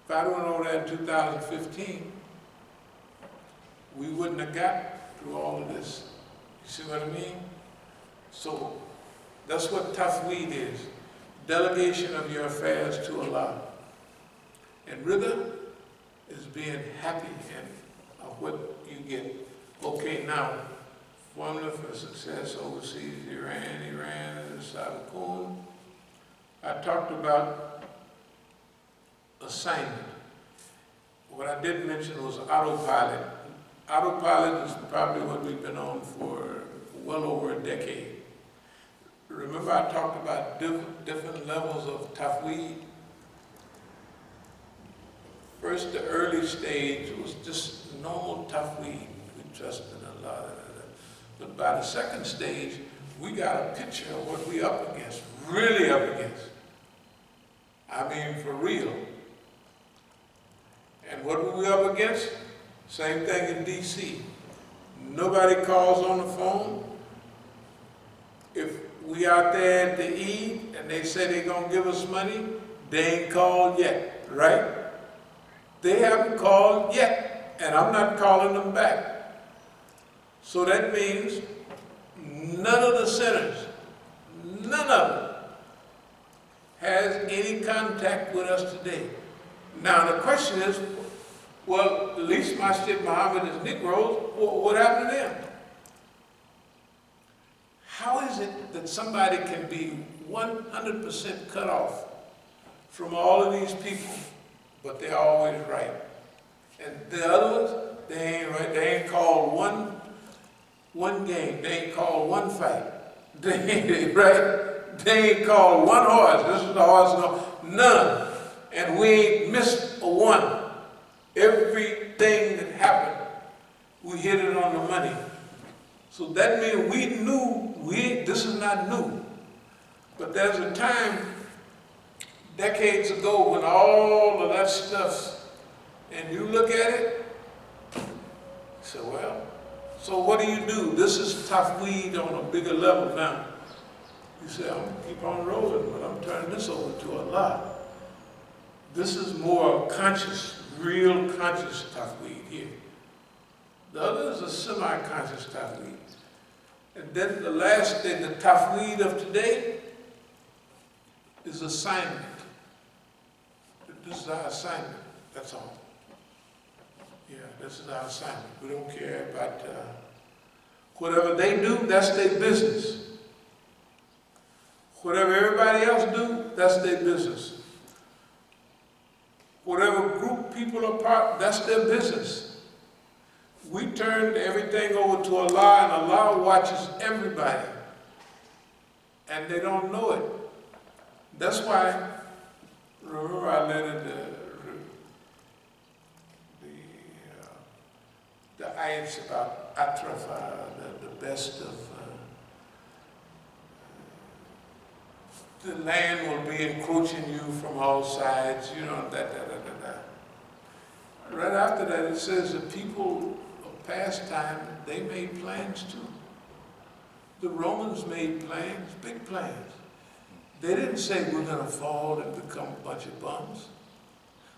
If I'd went over there in 2015, we wouldn't have got through all of this. You see what I mean? So that's what tafweed is. Delegation of your affairs to Allah. And rida is being happy in what you get. Okay, now, formula for success overseas, Iran, As-Sabiqun. I talked about assignment. What I didn't mention was autopilot. Autopilot is probably what we've been on for well over a decade. Remember I talked about different levels of tafweed? First, the early stage was just normal tafweed. We trust in Allah. But by the second stage, we got a picture of what we up against, really up against. I mean, for real. And what were we up against? Same thing in D.C. Nobody calls on the phone. If we out there at the Eid and they say they're going to give us money, they ain't called yet, right? They haven't called yet, and I'm not calling them back. So that means none of the sinners, none of them, has any contact with us today. Now the question is, well, at least Masjid Muhammad is Negroes, what happened to them? How is it that somebody can be 100% cut off from all of these people, but they're always right? And the other ones, they ain't right. They ain't called one game. They ain't called one fight. They ain't right. They ain't called one horse. This is the horse, no, none. And we ain't missed a one. Everything that happened, we hit it on the money. So that means we knew, this is not new. But there's a time, decades ago, when all of that stuff, and you look at it, you say, well, so what do? This is tafweed on a bigger level now. You say, I'm going to keep on rolling, but I'm turning this over to Allah. This is more conscious, real conscious tafweed here. The other is a semi-conscious tafweed. And then the last thing, the tafweed of today, is assignment. This is our assignment, that's all. Yeah, this is our assignment. We don't care about whatever they do, that's their business. Whatever everybody else do, that's their business. Whatever group people are part, that's their business. We turned everything over to Allah, and Allah watches everybody. And they don't know it. That's why, remember I led the ayats about atrafa, the best of the land will be encroaching you from all sides, you know, Right after that it says the people of past time, they made plans too. The Romans made plans, big plans. They didn't say we're going to fall and become a bunch of bums.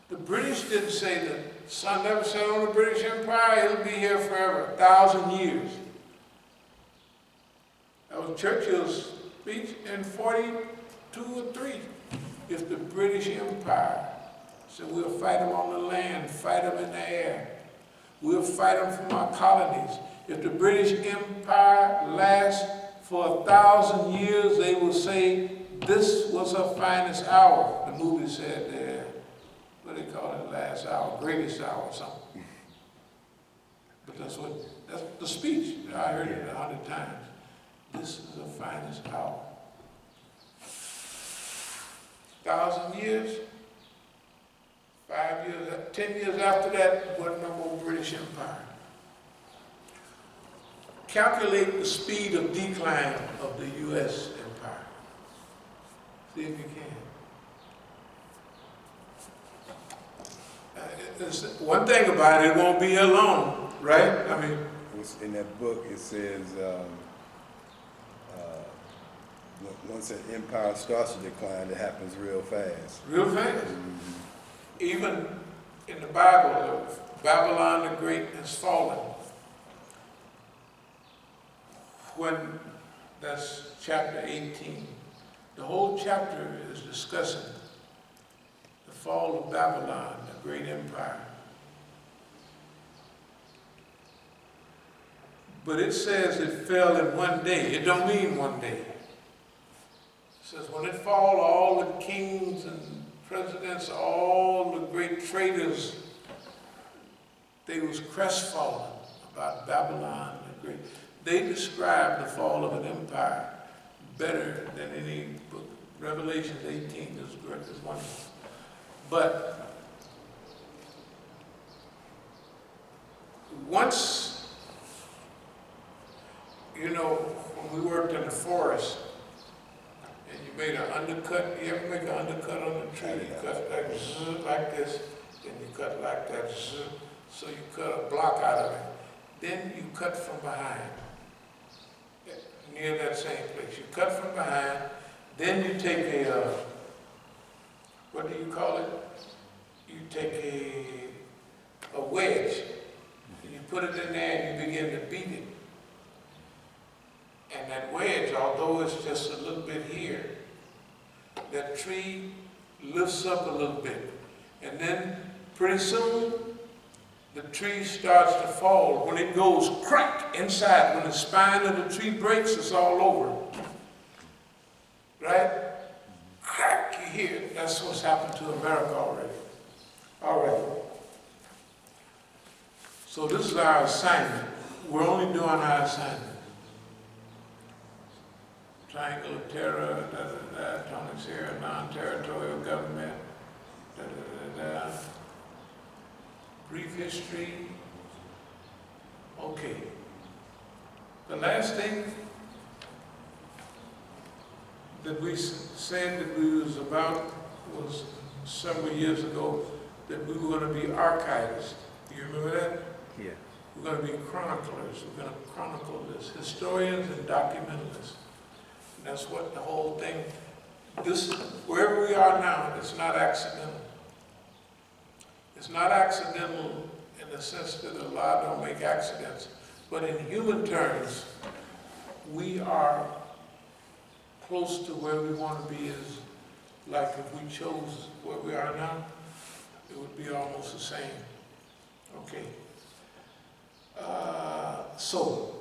The British didn't say the sun never set on the British Empire, it'll be here forever, 1,000 years. That was Churchill's speech in 42 or 3. If the British Empire said we'll fight them on the land, fight them in the air, we'll fight them from our colonies. If the British Empire lasts for 1,000 years, they will say, this was her finest hour. The movie said, what do they call it, last hour, greatest hour or something. But that's the speech. I heard it 100 times. This is the finest hour. 1,000 years, 5 years, 10 years after that, wasn't no more British Empire. Calculate the speed of decline of the U.S. Empire. See if you can. One thing about it, it won't be alone, right? I mean, in that book it says once an empire starts to decline, it happens real fast. Real fast. Mm-hmm. Even in the Bible, Babylon the Great has fallen. When, that's chapter 18. The whole chapter is discussing the fall of Babylon, the great empire. But it says it fell in one day. It don't mean one day. It says when it fall, all the kings and presidents, all the great traders, they was crestfallen about Babylon the Great. They describe the fall of an empire better than any book. Revelation 18 is wonderful. But once, you know, when we worked in the forest, and you made an undercut, you ever make an undercut on the tree? You cut like this, then you cut like that, so you cut a block out of it. Then you cut from behind, near that same place. You cut from behind, then you take a, what do you call it? You take a wedge, and you put it in there and you begin to beat it. And that wedge, although it's just a little bit here, that tree lifts up a little bit. And then pretty soon, the tree starts to fall. When it goes crack inside, when the spine of the tree breaks, it's all over. Right? Crack, you hear it. That's what's happened to America already. All right. So this is our assignment. We're only doing our assignment. Triangle of Terror, Atomic Sierra, non-territorial government, brief history. Okay. The last thing that we said that we was about was several years ago that we were going to be archivists. Do you remember that? Yeah. We're going to be chroniclers. We're going to chronicle this. Historians and documentalists. And that's what the whole thing, this, wherever we are now, it's not accidental. It's not accidental in the sense that Allah don't make accidents. But in human terms, we are close to where we want to be. Is like if we chose where we are now, it would be almost the same. Okay. So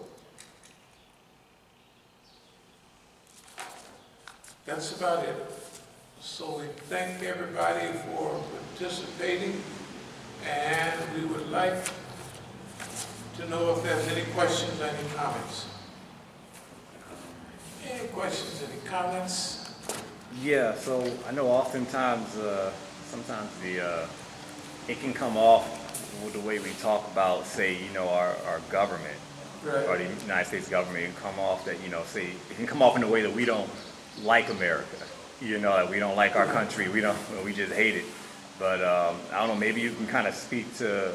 that's about it. So we thank everybody for participating, and we would like to know if there's any questions, any comments. Any questions, any comments? Yeah, so I know oftentimes, sometimes it can come off with the way we talk about, say, you know, our government, Right. or the United States government, it can come off that, you know, say, it can come off in a way that we don't like America, you know, that we don't like our country, we just hate it. But I don't know, maybe you can kind of speak to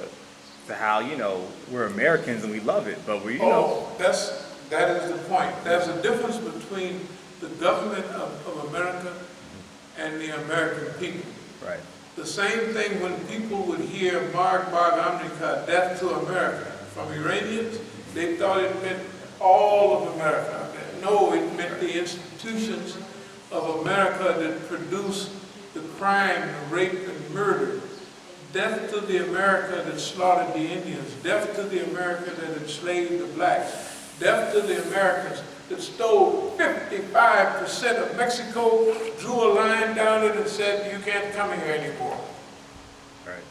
how, you know, we're Americans and we love it, but we, you know. That is the point. There's a difference between the government of America and the American people. Right. The same thing when people would hear Marg America, death to America, from Iranians, they thought it meant all of America. No, it meant the institutions of America that produced the crime, the rape and murder. Death to the America that slaughtered the Indians. Death to the America that enslaved the blacks. Death to the Americans that stole 55% of Mexico, drew a line down it and said, you can't come here anymore. Right.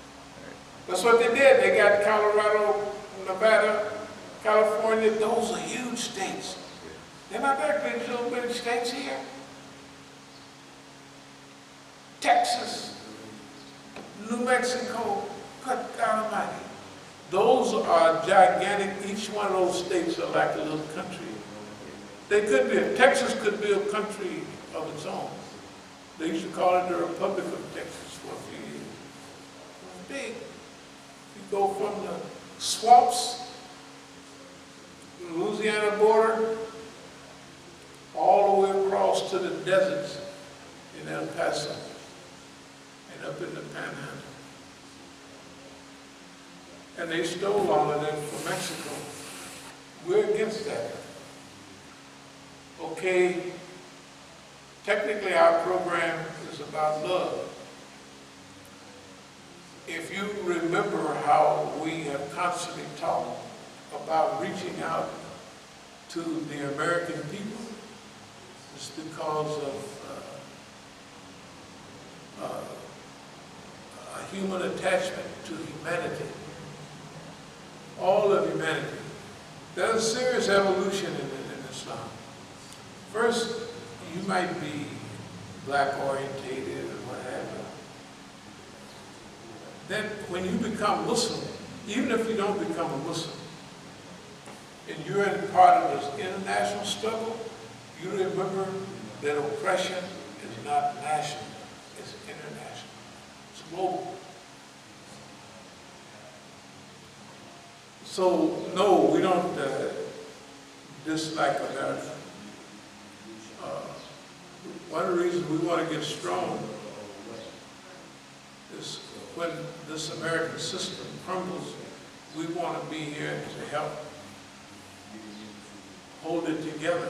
That's what they did. They got Colorado, Nevada, California. Those are huge states. They're not that big, little big states here. Texas, New Mexico, good God Almighty. Those are gigantic. Each one of those states are like a little country. They could be, Texas could be a country of its own. They used to call it the Republic of Texas for a few years. It was big. You go from the swamps, the Louisiana border, all the way across to the deserts in El Paso and up in the Panhandle. and they stole all of that from Mexico. We're against that. Okay, technically our program is about love. If you remember how we have constantly talked about reaching out to the American people, it's because of a human attachment to humanity. All of humanity. There's a serious evolution in Islam. First, you might be black orientated or what have you. Then when you become Muslim, even if you don't become a Muslim, and you're in part of this international struggle, you remember that oppression is not national, it's international. It's global. So, no, we don't dislike America. One of the reasons we want to get strong is when this American system crumbles, we want to be here to help hold it together.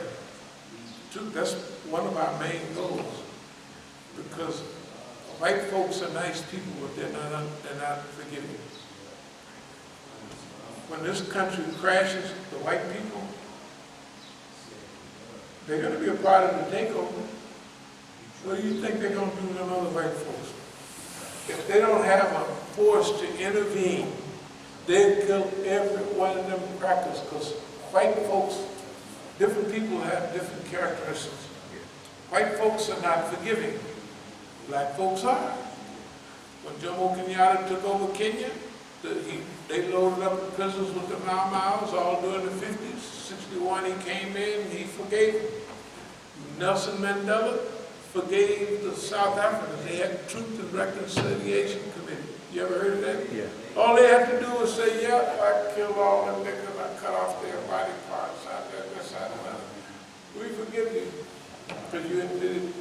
That's one of our main goals, because white folks are nice people, but they're not forgiving. When this country crashes, the white people, they're going to be a part of the takeover. What do you think they're going to do to them other white folks? If they don't have a force to intervene, they'll kill every one of them crackers, because white folks, different people have different characteristics. White folks are not forgiving. Black folks are. When Jomo Kenyatta took over Kenya, they loaded up the prisons with the Mau Maus all during the 50s. 61, he came in, he forgave them. Nelson Mandela forgave the South Africans. They had Truth and Reconciliation Committee. You ever heard of that? Yeah. All they had to do was say, yeah, I killed all them niggas, I cut off their body parts, I did this, I did that. We forgive you, because you did it. You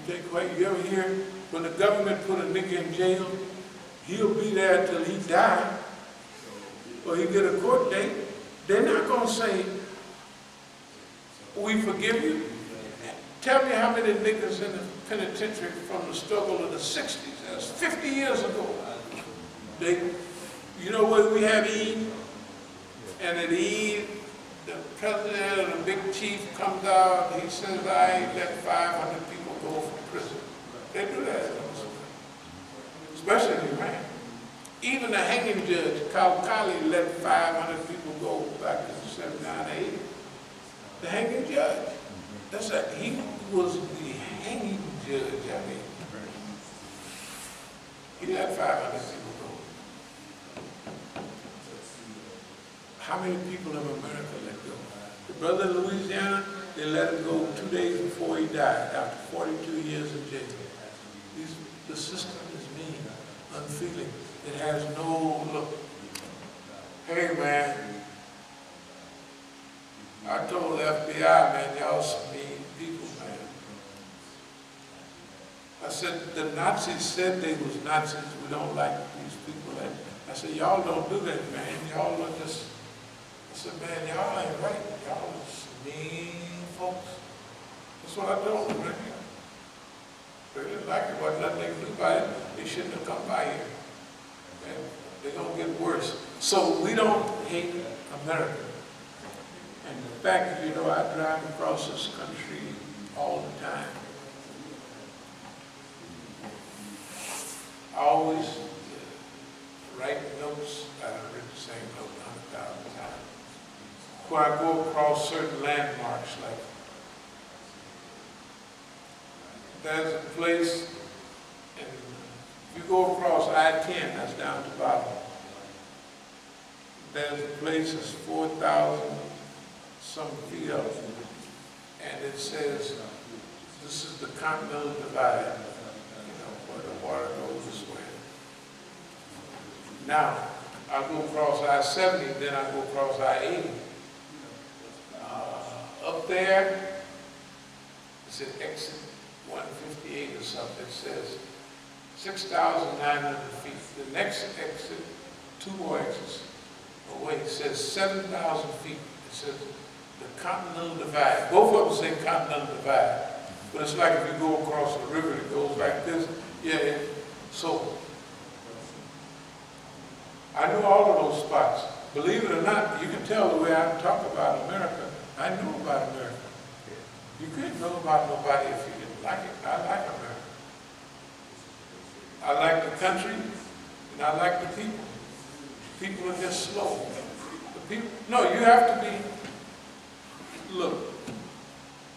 think, wait, you ever hear when the government put a nigga in jail, he'll be there till he die, or he get a court date. They're not going to say, we forgive you. Tell me how many niggas in the penitentiary from the struggle of the 60s. That's 50 years ago. You know what, we have Eid, and at Eid, the president or the big chief comes out, he says, I ain't let 500 people go from prison. They do that, especially in Iran. Even the hanging judge, Kali, let 500 people go back in 79, 80. The hanging judge. He was the hanging judge, I mean. He let 500 people go. How many people in America let go? The brother in Louisiana, they let him go 2 days before he died, after 42 years in jail. The system is mean, unfeeling. It has no look. Hey, man, I told the FBI, man, y'all some mean people, man. I said, the Nazis said they was Nazis. We don't like these people. And I said, y'all don't do that, man. Y'all are just, I said, man, y'all ain't right. Y'all are some mean folks. That's what I told them, right here. They didn't like it. Wasn't nothing they could do about it. They shouldn't have come by here. And they're going to get worse. So we don't hate America. And the fact that, I drive across this country all the time. I always write notes. I've written the same note 100,000 times. When I go across certain landmarks, like there's a place, and if you go across I-10, that's down to bottom. There's a place that's 4,000 some feet up, and it says, this is the Continental Divide, where the water goes this way. Now, I go across I-70, then I go across I-80. Up there, it's at exit 158 or something. It says 6,900 feet. The next exit 2 more X's away. It says 7,000 feet. It says the Continental Divide. Both of them say Continental Divide. But it's like if you go across a river that goes like this. Yeah. So, I know all of those spots. Believe it or not, you can tell the way I talk about America. I know about America. You couldn't know about nobody if you didn't like it. I like America. I like the country, and I like the people. People are just slow. The people, no, you have to be, look,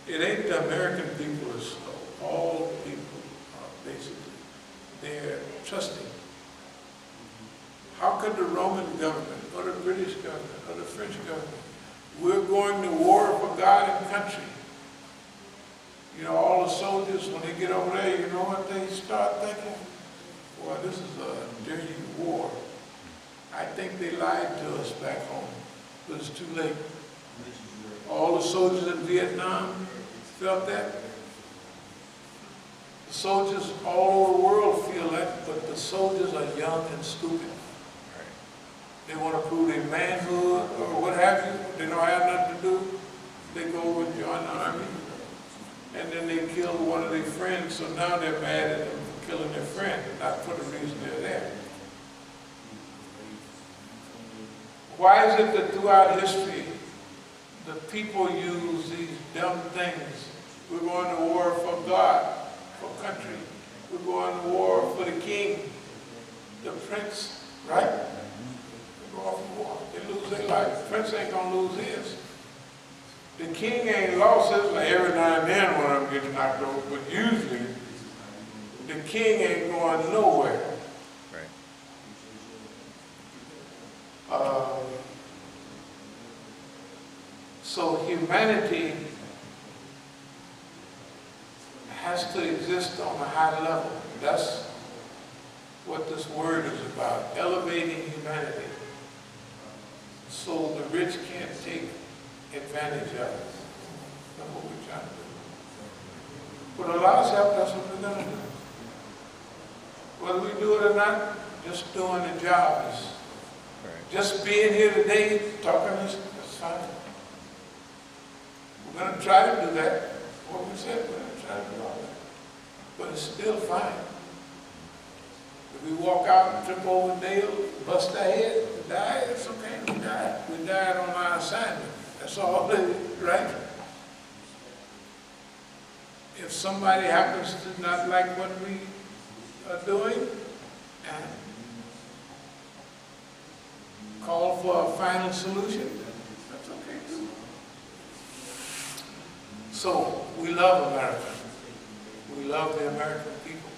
it ain't the American people are slow. All people are basically, they're trusting. How could the Roman government, or the British government, or the French government, we're going to war for God and country. You know, all the soldiers, when they get over there, you know what they start thinking? Well, this is a dirty war. I think they lied to us back home, but it's too late. All the soldiers in Vietnam felt that. The soldiers all over the world feel that, but the soldiers are young and stupid. They want to prove their manhood or what have you. They don't have nothing to do. They go over and join the army. And then they kill one of their friends, so now they're mad at them for killing their friend, not for the reason they're there. Why is it that throughout history, the people use these dumb things? We're going to war for God, for country. We're going to war for the king, the prince, right? They go off to war. They lose their life. The prince ain't going to lose his. The king ain't lost his, like every now and then one of them gets knocked over, but usually the king ain't going nowhere. Right. So humanity has to exist on a high level. That's what this word is about, elevating humanity. So the rich can't take advantage of it. That's what we're trying to do. With Allah's help, that's what we're going to do. Whether we do it or not, just doing the job is, just being here today, talking this, that's fine. We're going to try to do that. What we said, we're going to try to do all that. But it's still fine. If we walk out and trip over nails, bust our head, die, it's okay, we died. We died on our assignment. That's all it is, right? If somebody happens to not like what we are doing and call for a final solution, that's okay too. So, we love America. We love the American people.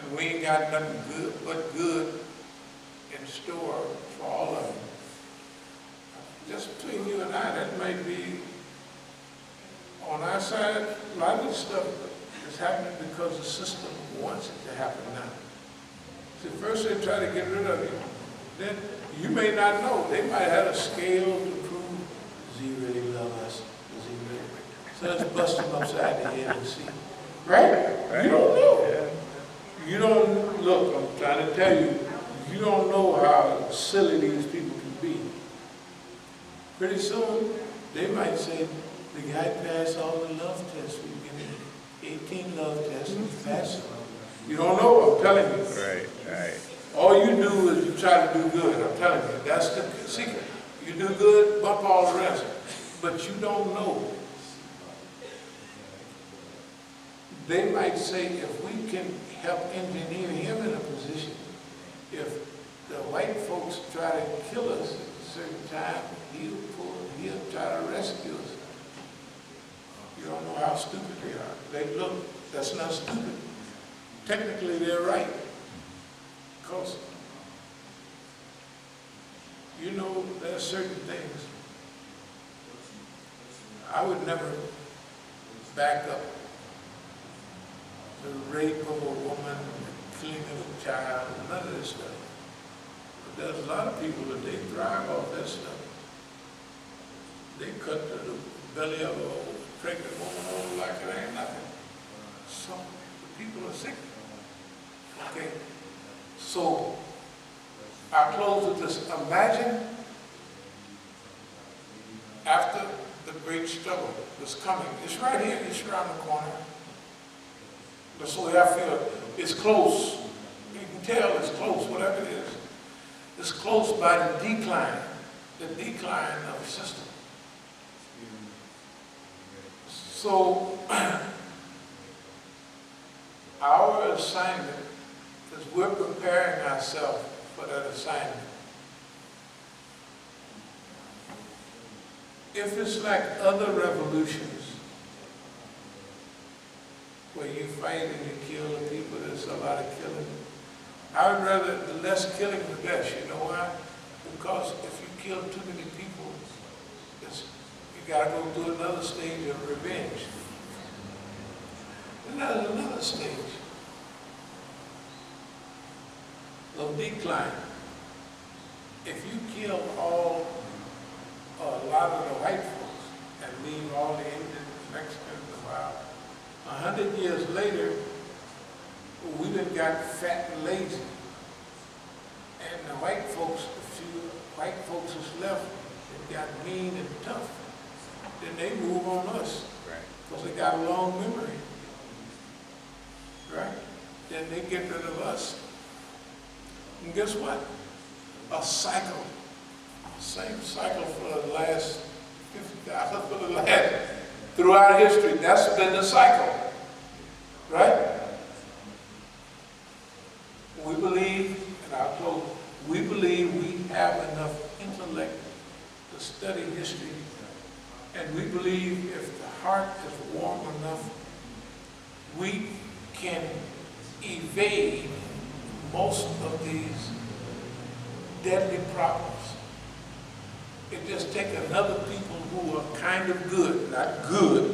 And we ain't got nothing good but good in store for all of them. Just between you and I, that might be, on our side, a lot of this stuff is happening because the system wants it to happen now. See, first they try to get rid of you. Then you may not know. They might have a scale to prove, does he really love us? Does he really? So let's bust him upside the head and see. Right? You don't know. Yeah. You don't, look, I'm trying to tell you, you don't know how silly these people can be. Pretty soon, they might say, the guy passed all the love tests. We give him 18 love tests and he passed them. You don't know, I'm telling you. Right, right. All you do is you try to do good, I'm telling you. That's the secret. You do good, bump all the rest. But you don't know. They might say, if we can help engineer him in a position, if the white folks try to kill us at a certain time, he'll try to rescue us. You don't know how stupid they are. They look, that's not stupid. Technically, they're right. Because, you know, there are certain things. I would never back up the rape of a woman, the killing of a child, none of this stuff. But there's a lot of people that they thrive off that stuff. They cut the belly of a pregnant woman over like it ain't nothing. So the people are sick. Okay. So I close with this. Imagine after the great struggle that's coming. It's right here, it's around the corner. That's the way I feel. It's close. You can tell it's close, whatever it is. It's close by the decline of the system. So, our assignment is we're preparing ourselves for that assignment. If it's like other revolutions, where you fight and you kill the people, there's a lot of killing. I would rather, the less killing the best. You know why? Because if you kill too many people, you gotta go through another stage of revenge. And there's another stage of decline. If you kill a lot of the white folks and leave all the Indians, Mexicans, the wild, 100 years later, we done got fat and lazy. And the white folks, a few white folks is left, they got mean and tough. Then they move on us. Right. Because they got a long memory. Right? Then they get rid of us. And guess what? A cycle. Same cycle for the last 50,000, throughout history. That's been the cycle. Right? We believe, and I'll close, we believe we have enough intellect to study history, and we believe if the heart is warm enough, we can evade most of these deadly problems. It just takes another people who are kind of good, not good,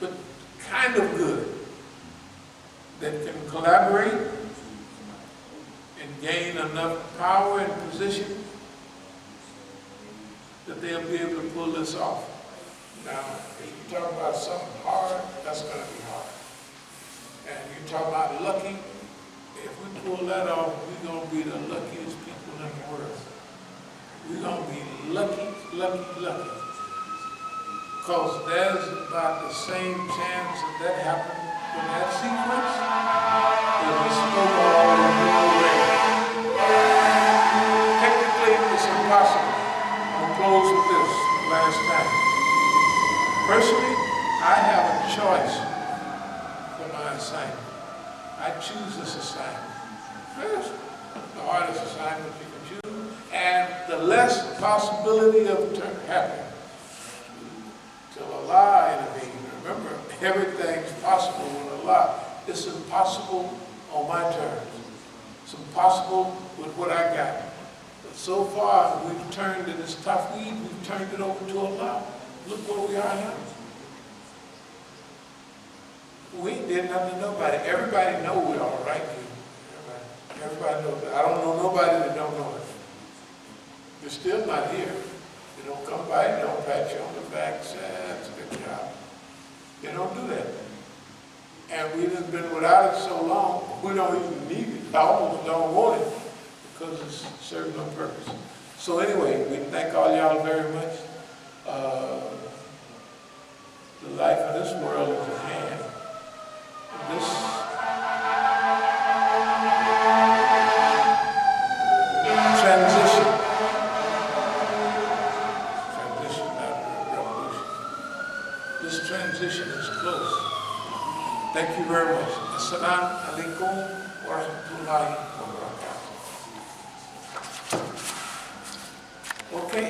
but kind of good, that can collaborate and gain enough power and position that they'll be able to pull this off. Now, if you talk about something hard, that's going to be hard. And you talk about lucky, if we pull that off, we're going to be the luckiest people in the world. We're going to be lucky. Because there's about the same chance of that happening in that sequence that we spoke all in the way. Technically, it's impossible. I'm going to close with this last time. Personally, I have a choice for my assignment. I choose this assignment. First, the hardest assignment you can choose, and the less possibility of happening. Till Allah intervenes. Remember, everything's possible with Allah. It's impossible on my terms. It's impossible with what I got. But so far, we've turned in this tough weed, we've turned it over to Allah. Look where we are now. We ain't did nothing to nobody. Everybody know we're all right here. Everybody knows that. I don't know nobody that don't know it. You're still not here. They don't come by, they don't pat you on the back, say, that's a good job. They don't do that. And we've been without it so long, we don't even need it. I almost don't want it because it's serving no purpose. So anyway, we thank all y'all very much. The life of this world is at hand. And this transition, not a revolution. This transition is close. Thank you very much. As-Sabiqun wa rahmatullahi wa barakatuh. Okay.